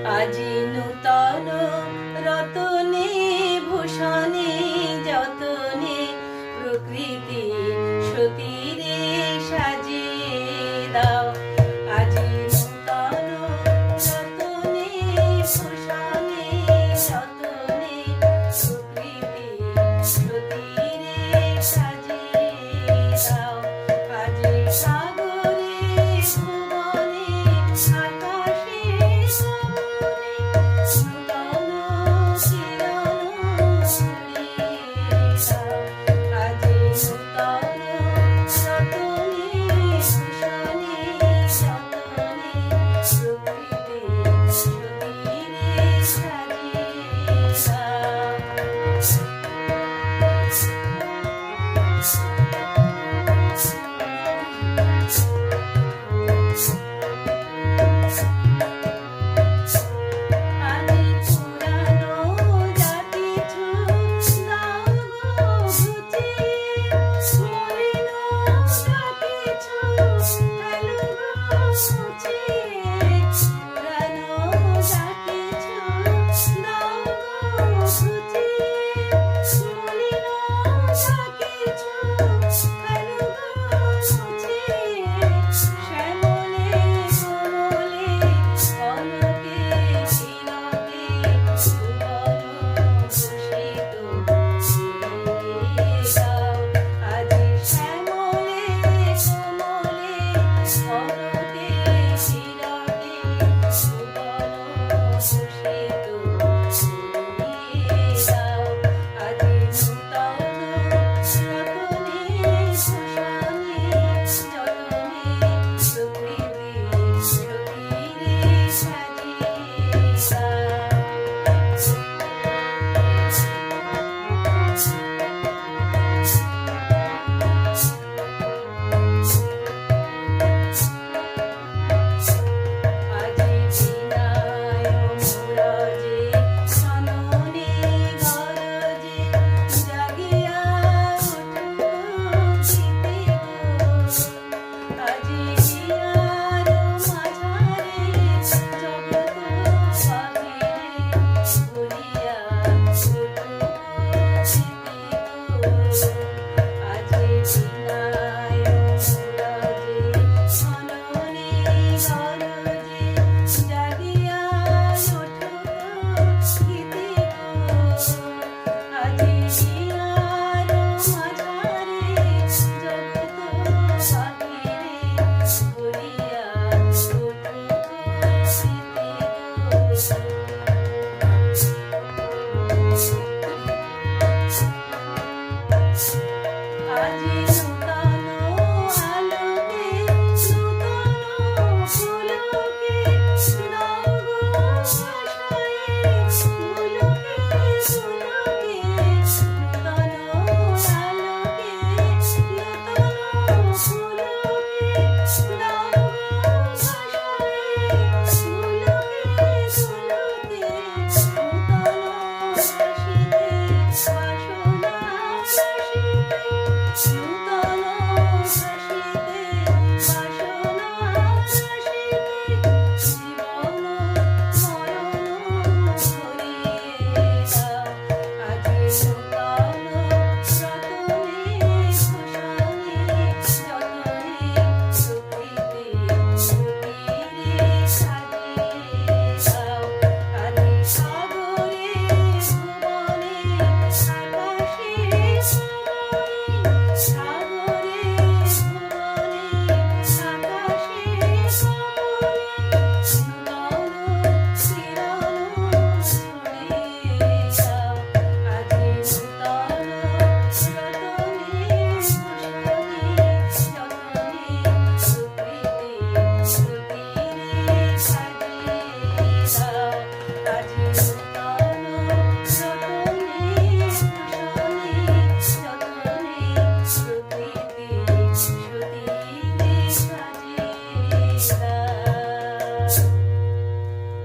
আজি নূতন রতনে ভূষণে যতনে প্রকৃতি সতীরে সাজিয়ে দাও। আজি নূতন রতনে ভূষণে যতনে প্রকৃতি সতীরে সাজিয়ে দাও। আজি সাগরে ভুবনে আকাশে শ্রাবণে নূতন কিরণ ছড়িয়ে দাও। আজি নূতন রতনে ভূষণে যতনে প্রকৃতি সতীরে সাজিয়ে আজি পুরানো যা কিছু দাও গো ঘুচিয়ে, মলিন যা কিছু ফেলো গো মুছিয়ে।